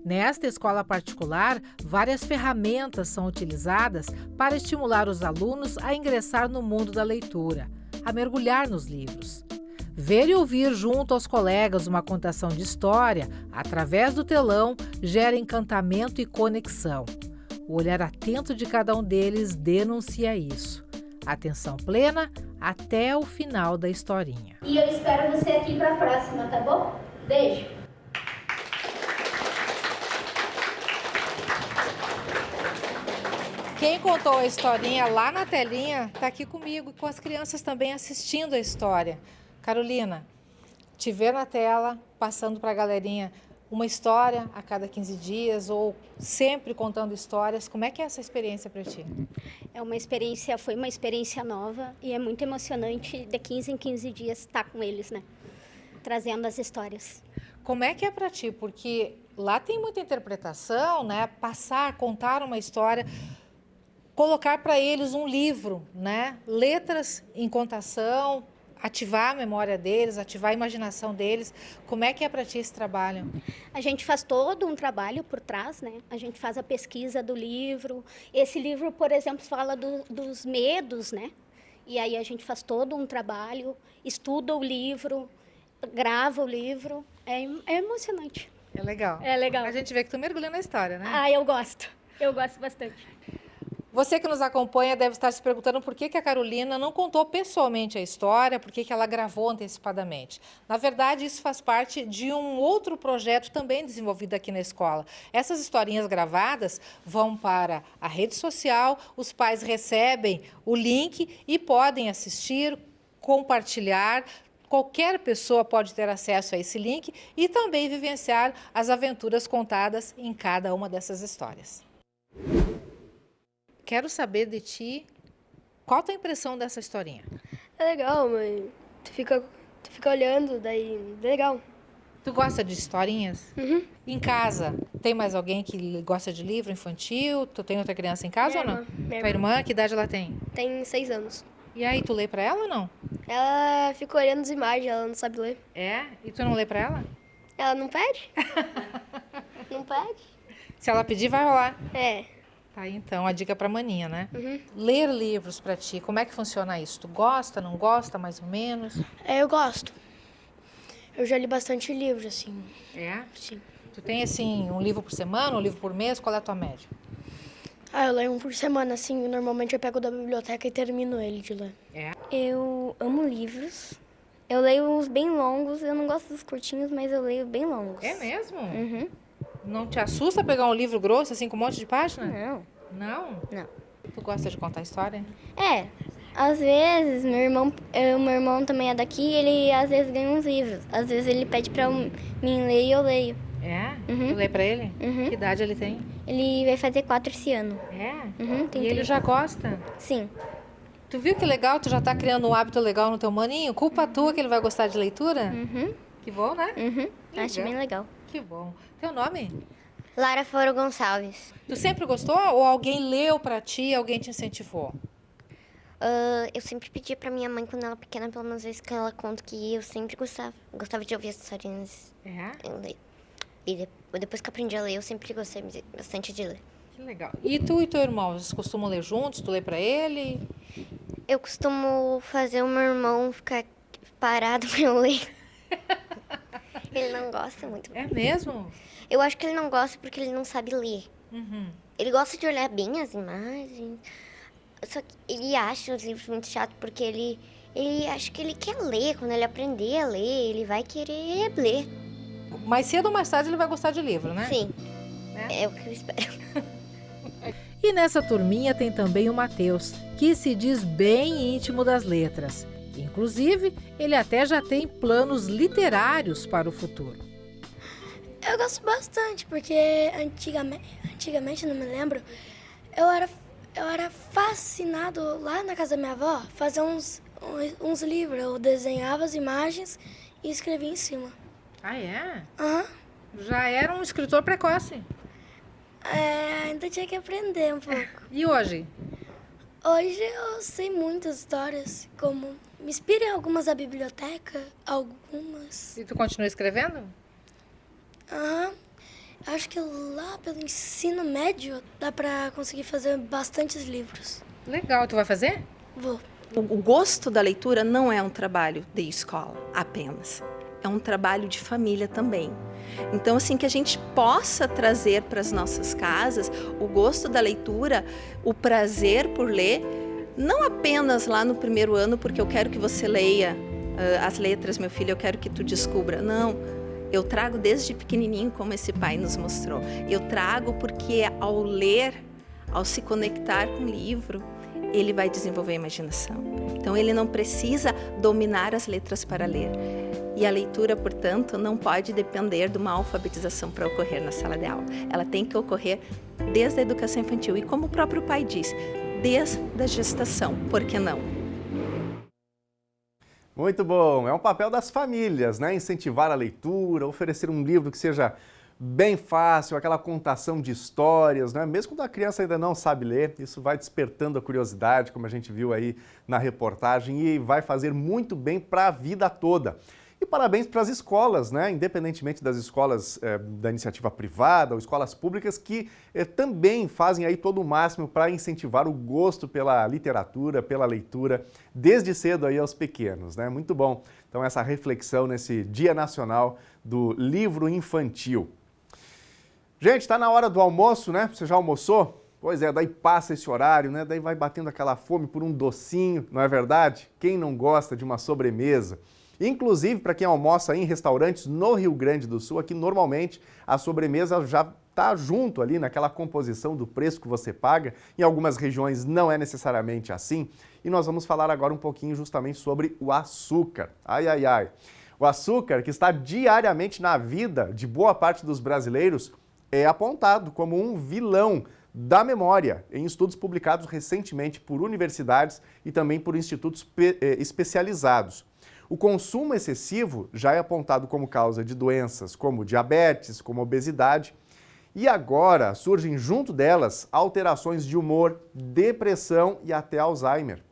Nesta escola particular, várias ferramentas são utilizadas para estimular os alunos a ingressar no mundo da leitura, a mergulhar nos livros. Ver e ouvir junto aos colegas uma contação de história, através do telão, gera encantamento e conexão. O olhar atento de cada um deles denuncia isso. Atenção plena até o final da historinha. E eu espero você aqui para a próxima, tá bom? Beijo! Quem contou a historinha lá na telinha está aqui comigo, com as crianças também assistindo a história. Carolina, te ver na tela, passando para a galerinha uma história a cada 15 dias ou sempre contando histórias, como é que é essa experiência para ti? Foi uma experiência nova e é muito emocionante de 15 em 15 dias estar com eles, né? Trazendo as histórias. Como é que é para ti? Porque lá tem muita interpretação, né? Contar uma história, colocar para eles um livro, né? Letras em contação, ativar a memória deles, ativar a imaginação deles. Como é que é para ti esse trabalho? A gente faz todo um trabalho por trás, né? A gente faz a pesquisa do livro. Esse livro, por exemplo, fala dos medos, né? E aí a gente faz todo um trabalho, estuda o livro, grava o livro. É emocionante. É legal. É legal. A gente vê que tu mergulha na história, né? Ah, eu gosto. Eu gosto bastante. Você que nos acompanha deve estar se perguntando por que a Carolina não contou pessoalmente a história, por que ela gravou antecipadamente. Na verdade, isso faz parte de um outro projeto também desenvolvido aqui na escola. Essas historinhas gravadas vão para a rede social, os pais recebem o link e podem assistir, compartilhar. Qualquer pessoa pode ter acesso a esse link e também vivenciar as aventuras contadas em cada uma dessas histórias. Quero saber de ti, qual a tua impressão dessa historinha? É legal, mãe. Tu fica olhando, daí é legal. Tu gosta de historinhas? Uhum. Em casa, tem mais alguém que gosta de livro infantil? Tu tem outra criança em casa ou não? Tua irmã, que idade ela tem? Tem 6 anos. E aí, tu lê pra ela ou não? Ela fica olhando as imagens, ela não sabe ler. É? E tu não lê pra ela? Ela não pede? Não pede? Se ela pedir, vai rolar. É. Tá aí, então, a dica pra maninha, né? Uhum. Ler livros pra ti, como é que funciona isso? Tu gosta, não gosta, mais ou menos? Eu gosto. Eu já li bastante livros, assim. É? Sim. Tu tem, assim, um livro por semana, um livro por mês? Qual é a tua média? Eu leio um por semana, assim. Normalmente eu pego da biblioteca e termino ele de ler. É? Eu amo livros. Eu leio uns bem longos. Eu não gosto dos curtinhos, mas eu leio bem longos. É mesmo? Uhum. Não te assusta pegar um livro grosso, assim, com um monte de página? Não. Não? Não. Tu gosta de contar história? Às vezes, meu irmão também é daqui, ele às vezes ganha uns livros. Às vezes ele pede pra mim ler e eu leio. É? Uhum. Tu lê pra ele? Uhum. Que idade ele tem? Ele vai fazer 4 esse ano. É? Uhum, tem E ele 3. já gosta? Sim. Tu viu que legal? Tu já tá criando um hábito legal no teu maninho? Culpa tua que ele vai gostar de leitura? Uhum. Que bom, né? Uhum. Acho bem legal. Que bom. Teu nome? Lara Foro Gonçalves. Tu sempre gostou ou alguém leu pra ti, alguém te incentivou? Eu sempre pedi pra minha mãe, quando ela era pequena, pelo menos vezes que ela conta, que eu sempre gostava de ouvir as historinhas. É? Eu leio. E depois que aprendi a ler, eu sempre gostei bastante de ler. Que legal. E tu e teu irmão, vocês costumam ler juntos? Tu lê pra ele? Eu costumo fazer o meu irmão ficar parado pra eu ler. Ele não gosta muito. É mesmo? Eu acho que ele não gosta porque ele não sabe ler. Uhum. Ele gosta de olhar bem as imagens. Só que ele acha os livros muito chato porque ele Acho que ele quer ler. Quando ele aprender a ler, ele vai querer ler. Mais cedo ou mais tarde ele vai gostar de livro, né? Sim, é o que eu espero. E nessa turminha tem também o Matheus, que se diz bem íntimo das letras. Inclusive, ele até já tem planos literários para o futuro. Eu gosto bastante, porque antigamente, não me lembro, eu era fascinado lá na casa da minha avó, fazer uns livros. Eu desenhava as imagens e escrevia em cima. Ah, é? Aham. Já era um escritor precoce. Ainda tinha que aprender um pouco. E hoje? Hoje eu sei muitas histórias, como me inspira em algumas da biblioteca, algumas. E tu continua escrevendo? Aham. Acho que lá pelo ensino médio dá pra conseguir fazer bastantes livros. Legal, tu vai fazer? Vou. O gosto da leitura não é um trabalho de escola apenas. É um trabalho de família também. Então, assim, que a gente possa trazer para as nossas casas o gosto da leitura, o prazer por ler, não apenas lá no primeiro ano, porque eu quero que você leia as letras, meu filho, eu quero que tu descubra. Não, eu trago desde pequenininho, como esse pai nos mostrou. Eu trago porque ao ler, ao se conectar com o livro, ele vai desenvolver a imaginação. Então, ele não precisa dominar as letras para ler. E a leitura, portanto, não pode depender de uma alfabetização para ocorrer na sala de aula. Ela tem que ocorrer desde a educação infantil. E como o próprio pai diz, desde a gestação. Por que não? Muito bom. É um papel das famílias, né? Incentivar a leitura, oferecer um livro que seja bem fácil, aquela contação de histórias, né? Mesmo quando a criança ainda não sabe ler, isso vai despertando a curiosidade, como a gente viu aí na reportagem, e vai fazer muito bem para a vida toda. E parabéns para as escolas, né? Independentemente das escolas da iniciativa privada ou escolas públicas, que também fazem aí todo o máximo para incentivar o gosto pela literatura, pela leitura, desde cedo aí aos pequenos, né? Muito bom. Então, essa reflexão nesse Dia Nacional do Livro Infantil. Gente, está na hora do almoço, né? Você já almoçou? Pois é, daí passa esse horário, né? Daí vai batendo aquela fome por um docinho, não é verdade? Quem não gosta de uma sobremesa? Inclusive, para quem almoça em restaurantes no Rio Grande do Sul, aqui normalmente a sobremesa já está junto ali naquela composição do preço que você paga. Em algumas regiões não é necessariamente assim. E nós vamos falar agora um pouquinho justamente sobre o açúcar. Ai, ai, ai. O açúcar, que está diariamente na vida de boa parte dos brasileiros, é apontado como um vilão da memória em estudos publicados recentemente por universidades e também por institutos especializados. O consumo excessivo já é apontado como causa de doenças como diabetes, como obesidade, e agora surgem junto delas alterações de humor, depressão e até Alzheimer.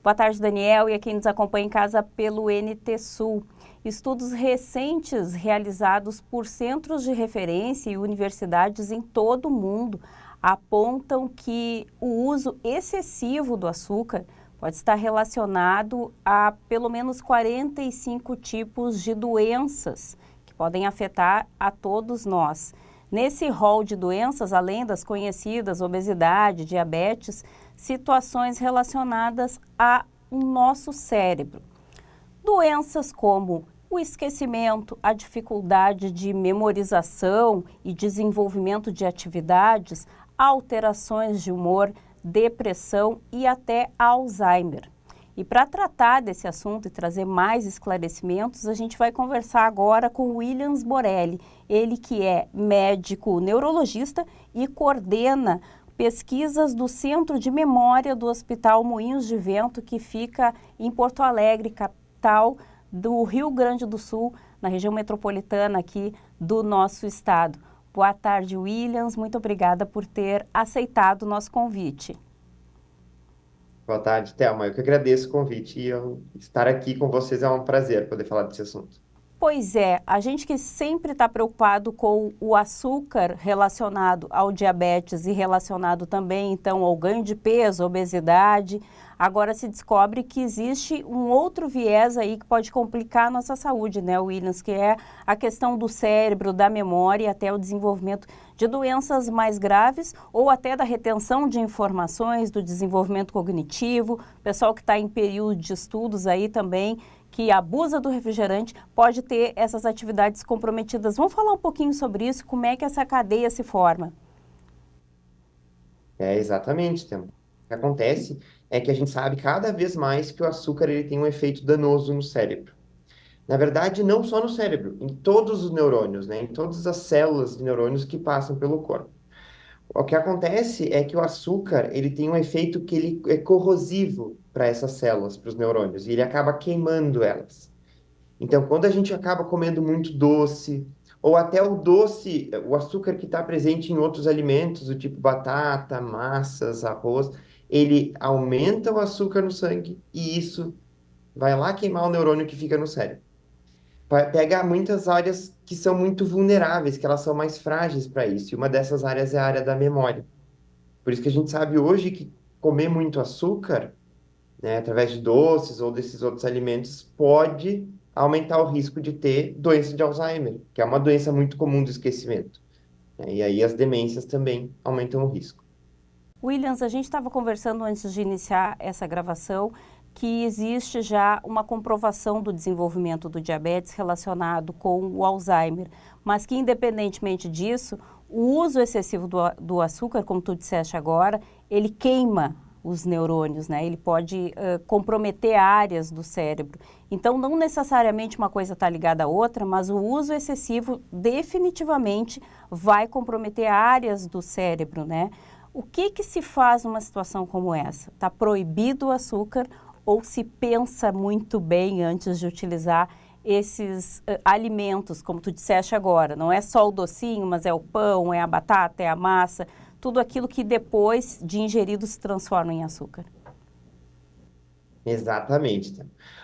Boa tarde, Daniel, e a quem nos acompanha em casa pelo NT Sul. Estudos recentes realizados por centros de referência e universidades em todo o mundo apontam que o uso excessivo do açúcar pode estar relacionado a pelo menos 45 tipos de doenças que podem afetar a todos nós. Nesse rol de doenças, além das conhecidas obesidade, diabetes, situações relacionadas ao nosso cérebro. Doenças como o esquecimento, a dificuldade de memorização e desenvolvimento de atividades, alterações de humor, depressão e até Alzheimer. E para tratar desse assunto e trazer mais esclarecimentos, a gente vai conversar agora com Williams Borelli, ele que é médico neurologista e coordena pesquisas do Centro de Memória do Hospital Moinhos de Vento, que fica em Porto Alegre, capital do Rio Grande do Sul, na região metropolitana aqui do nosso estado. Boa tarde, Williams. Muito obrigada por ter aceitado o nosso convite. Boa tarde, Thelma. Eu que agradeço o convite e estar aqui com vocês é um prazer poder falar desse assunto. Pois é, a gente que sempre está preocupado com o açúcar relacionado ao diabetes e relacionado também, então, ao ganho de peso, obesidade, Agora se descobre que existe um outro viés aí que pode complicar a nossa saúde, né, Williams, que é a questão do cérebro, da memória e até o desenvolvimento de doenças mais graves ou até da retenção de informações, do desenvolvimento cognitivo. O pessoal que está em período de estudos aí também, que abusa do refrigerante, pode ter essas atividades comprometidas. Vamos falar um pouquinho sobre isso, como é que essa cadeia se forma? Exatamente, Thelma. O que acontece é que a gente sabe cada vez mais que o açúcar ele tem um efeito danoso no cérebro. Na verdade, não só no cérebro, em todos os neurônios, né? Em todas as células de neurônios que passam pelo corpo. O que acontece é que o açúcar ele tem um efeito que ele é corrosivo para essas células, para os neurônios, e ele acaba queimando elas. Então, quando a gente acaba comendo muito doce, ou até o doce, o açúcar que está presente em outros alimentos, do tipo batata, massas, arroz, ele aumenta o açúcar no sangue e isso vai lá queimar o neurônio que fica no cérebro. Pega muitas áreas que são muito vulneráveis, que elas são mais frágeis para isso, e uma dessas áreas é a área da memória. Por isso que a gente sabe hoje que comer muito açúcar, né, através de doces ou desses outros alimentos, pode aumentar o risco de ter doença de Alzheimer, que é uma doença muito comum do esquecimento, né? E aí as demências também aumentam o risco. Williams, a gente estava conversando antes de iniciar essa gravação que existe já uma comprovação do desenvolvimento do diabetes relacionado com o Alzheimer, mas que independentemente disso, o uso excessivo do açúcar, como tu disseste agora, ele queima os neurônios, né? Ele pode comprometer áreas do cérebro. Então, não necessariamente uma coisa está ligada à outra, mas o uso excessivo definitivamente vai comprometer áreas do cérebro, né? O que se faz numa situação como essa? Está proibido o açúcar ou se pensa muito bem antes de utilizar esses alimentos, como tu disseste agora? Não é só o docinho, mas é o pão, é a batata, é a massa, tudo aquilo que depois de ingerido se transforma em açúcar. Exatamente.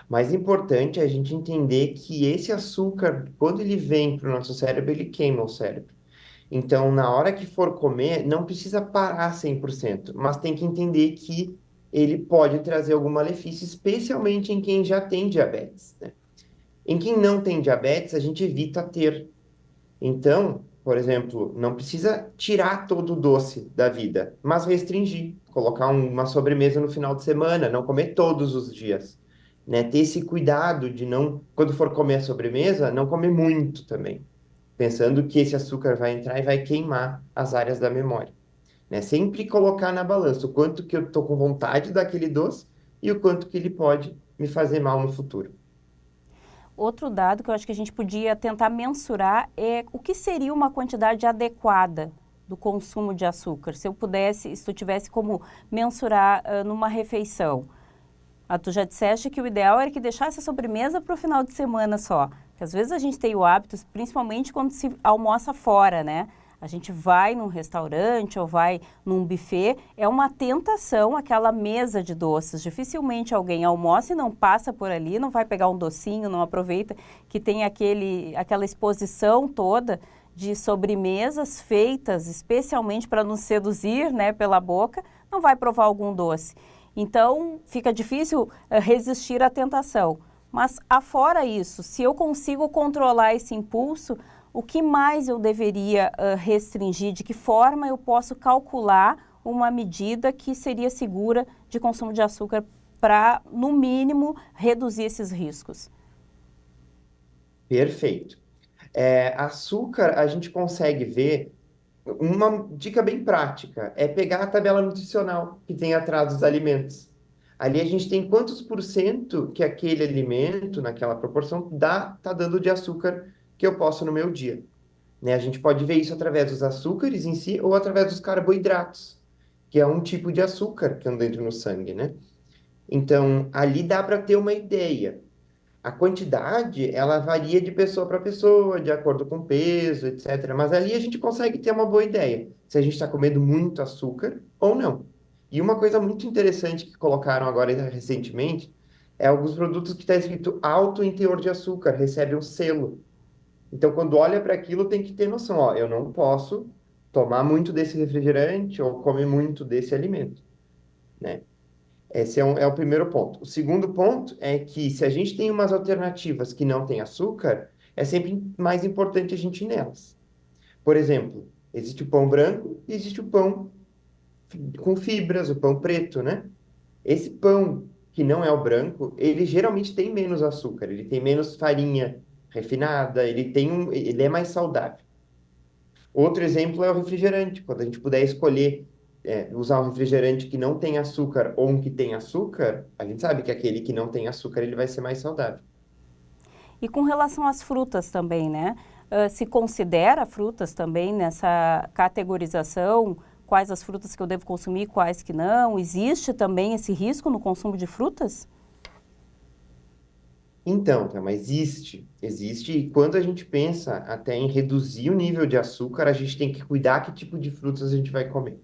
Mas é importante a gente entender que esse açúcar, quando ele vem para o nosso cérebro, ele queima o cérebro. Então, na hora que for comer, não precisa parar 100%, mas tem que entender que ele pode trazer algum malefício, especialmente em quem já tem diabetes, né? Em quem não tem diabetes, a gente evita ter. Então, por exemplo, não precisa tirar todo o doce da vida, mas restringir, colocar uma sobremesa no final de semana, não comer todos os dias, né? Ter esse cuidado de não, quando for comer a sobremesa, não comer muito também, pensando que esse açúcar vai entrar e vai queimar as áreas da memória, né? Sempre colocar na balança o quanto que eu estou com vontade daquele doce e o quanto que ele pode me fazer mal no futuro. Outro dado que eu acho que a gente podia tentar mensurar é o que seria uma quantidade adequada do consumo de açúcar. Se eu pudesse, se tu tivesse como mensurar numa refeição. Tu já disseste que o ideal era que deixasse a sobremesa para o final de semana só. Porque às vezes a gente tem o hábito, principalmente quando se almoça fora, né? A gente vai num restaurante ou vai num buffet, é uma tentação aquela mesa de doces. Dificilmente alguém almoça e não passa por ali, não vai pegar um docinho, não aproveita que tem aquela exposição toda de sobremesas feitas especialmente para nos seduzir, né, pela boca, não vai provar algum doce. Então, fica difícil resistir à tentação. Mas, afora isso, se eu consigo controlar esse impulso, o que mais eu deveria restringir? De que forma eu posso calcular uma medida que seria segura de consumo de açúcar para, no mínimo, reduzir esses riscos? Perfeito. Açúcar, a gente consegue ver, uma dica bem prática, é pegar a tabela nutricional que tem atrás dos alimentos. Ali a gente tem quantos % que aquele alimento, naquela proporção, tá dando de açúcar que eu posso no meu dia, né? A gente pode ver isso através dos açúcares em si ou através dos carboidratos, que é um tipo de açúcar que anda dentro no sangue, né? Então, ali dá para ter uma ideia. A quantidade, ela varia de pessoa para pessoa, de acordo com o peso, etc. Mas ali a gente consegue ter uma boa ideia se a gente está comendo muito açúcar ou não. E uma coisa muito interessante que colocaram agora recentemente é alguns produtos que está escrito alto em teor de açúcar, recebe um selo. Então, quando olha para aquilo, tem que ter noção, ó, eu não posso tomar muito desse refrigerante ou comer muito desse alimento, né? Esse é o primeiro ponto. O segundo ponto é que se a gente tem umas alternativas que não têm açúcar, é sempre mais importante a gente ir nelas. Por exemplo, existe o pão branco e existe o pão com fibras, o pão preto, né? Esse pão que não é o branco, ele geralmente tem menos açúcar, ele tem menos farinha refinada, ele é mais saudável. Outro exemplo é o refrigerante. Quando a gente puder escolher usar um refrigerante que não tem açúcar ou um que tem açúcar, a gente sabe que aquele que não tem açúcar ele vai ser mais saudável. E com relação às frutas também, né? Se considera frutas também nessa categorização? Quais as frutas que eu devo consumir, quais que não? Existe também esse risco no consumo de frutas? Então, mas existe, e quando a gente pensa até em reduzir o nível de açúcar, a gente tem que cuidar que tipo de frutas a gente vai comer.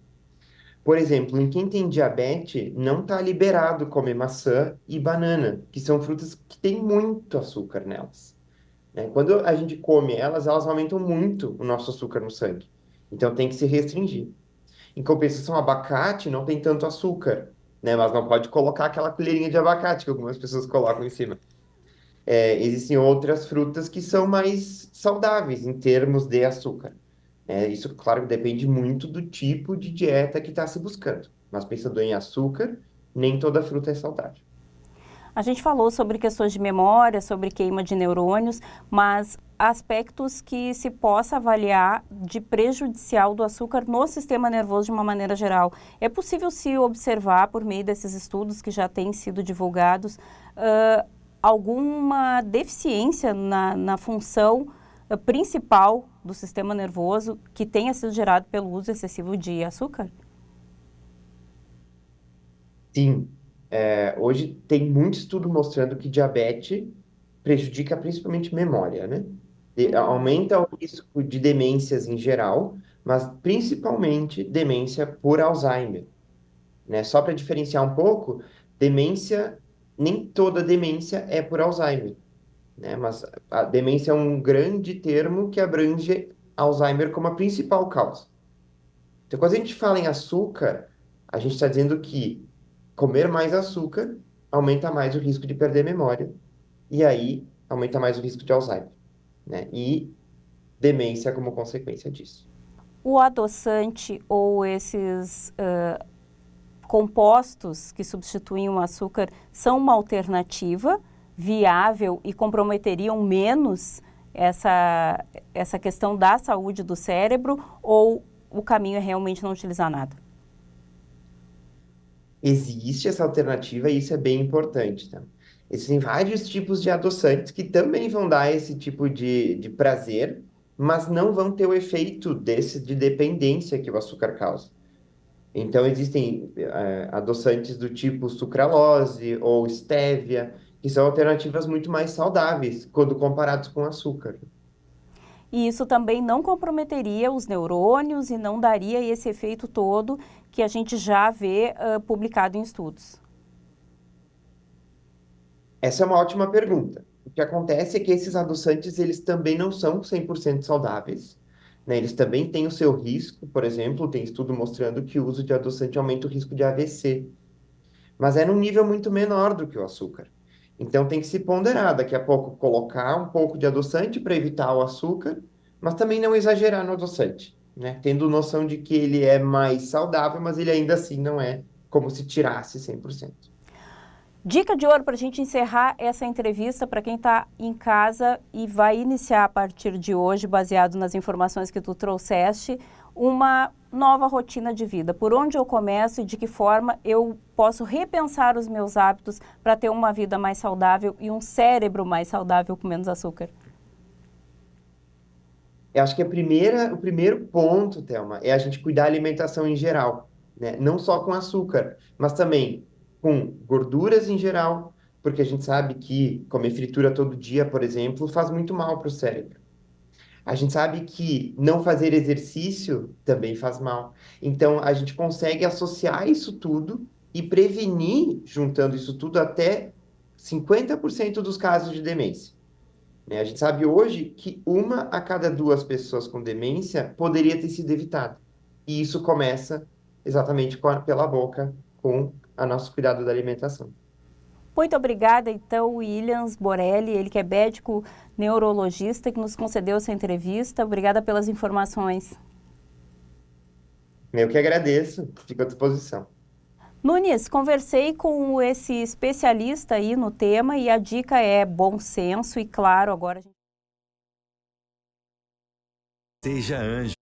Por exemplo, em quem tem diabetes, não está liberado comer maçã e banana, que são frutas que têm muito açúcar nelas, né? Quando a gente come elas aumentam muito o nosso açúcar no sangue. Então tem que se restringir. Em compensação, abacate não tem tanto açúcar, né? Mas não pode colocar aquela colherinha de abacate que algumas pessoas colocam em cima. Existem outras frutas que são mais saudáveis em termos de açúcar. Isso, claro, depende muito do tipo de dieta que está se buscando. Mas pensando em açúcar, nem toda fruta é saudável. A gente falou sobre questões de memória, sobre queima de neurônios, mas aspectos que se possa avaliar de prejudicial do açúcar no sistema nervoso de uma maneira geral. É possível se observar, por meio desses estudos que já têm sido divulgados, alguma deficiência na função principal do sistema nervoso que tenha sido gerado pelo uso excessivo de açúcar? Sim. Hoje tem muito estudo mostrando que diabetes prejudica principalmente memória, né? Aumenta o risco de demências em geral, mas principalmente demência por Alzheimer, né? Só para diferenciar um pouco, nem toda demência é por Alzheimer, né? Mas a demência é um grande termo que abrange Alzheimer como a principal causa. Então, quando a gente fala em açúcar, a gente está dizendo que comer mais açúcar aumenta mais o risco de perder memória e aí aumenta mais o risco de Alzheimer, né? E demência como consequência disso. O adoçante ou esses compostos que substituem o açúcar são uma alternativa viável e comprometeriam menos essa questão da saúde do cérebro, ou o caminho é realmente não utilizar nada? Existe essa alternativa e isso é bem importante, tá? Existem vários tipos de adoçantes que também vão dar esse tipo de prazer, mas não vão ter o efeito de dependência que o açúcar causa. Então, existem adoçantes do tipo sucralose ou estévia, que são alternativas muito mais saudáveis quando comparados com açúcar. E isso também não comprometeria os neurônios e não daria esse efeito todo que a gente já vê publicado em estudos? Essa é uma ótima pergunta. O que acontece é que esses adoçantes, eles também não são 100% saudáveis, né? Eles também têm o seu risco. Por exemplo, tem estudo mostrando que o uso de adoçante aumenta o risco de AVC. Mas é num nível muito menor do que o açúcar. Então tem que se ponderar, daqui a pouco colocar um pouco de adoçante para evitar o açúcar, mas também não exagerar no adoçante, né? Tendo noção de que ele é mais saudável, mas ele ainda assim não é como se tirasse 100%. Dica de ouro para a gente encerrar essa entrevista para quem está em casa e vai iniciar a partir de hoje, baseado nas informações que tu trouxeste, uma nova rotina de vida. Por onde eu começo e de que forma eu posso repensar os meus hábitos para ter uma vida mais saudável e um cérebro mais saudável com menos açúcar? Eu acho que o primeiro ponto, Thelma, é a gente cuidar da alimentação em geral, né? Não só com açúcar, mas também com gorduras em geral, porque a gente sabe que comer fritura todo dia, por exemplo, faz muito mal para o cérebro. A gente sabe que não fazer exercício também faz mal. Então, a gente consegue associar isso tudo e prevenir, juntando isso tudo, até 50% dos casos de demência. A gente sabe hoje que 1 a cada 2 pessoas com demência poderia ter sido evitada. E isso começa exatamente pela boca, com ao nosso cuidado da alimentação. Muito obrigada, então, Williams Borelli, ele que é médico neurologista, que nos concedeu essa entrevista. Obrigada pelas informações. Eu que agradeço, fico à disposição. Nunes, conversei com esse especialista aí no tema e a dica é bom senso e, claro, agora a gente... Seja anjo.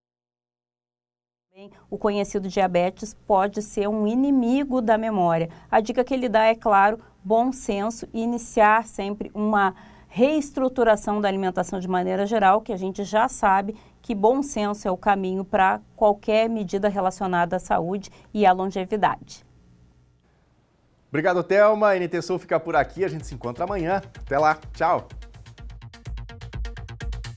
O conhecido diabetes pode ser um inimigo da memória. A dica que ele dá é, claro, bom senso e iniciar sempre uma reestruturação da alimentação de maneira geral, que a gente já sabe que bom senso é o caminho para qualquer medida relacionada à saúde e à longevidade. Obrigado, Thelma. A NT Sul fica por aqui. A gente se encontra amanhã. Até lá. Tchau.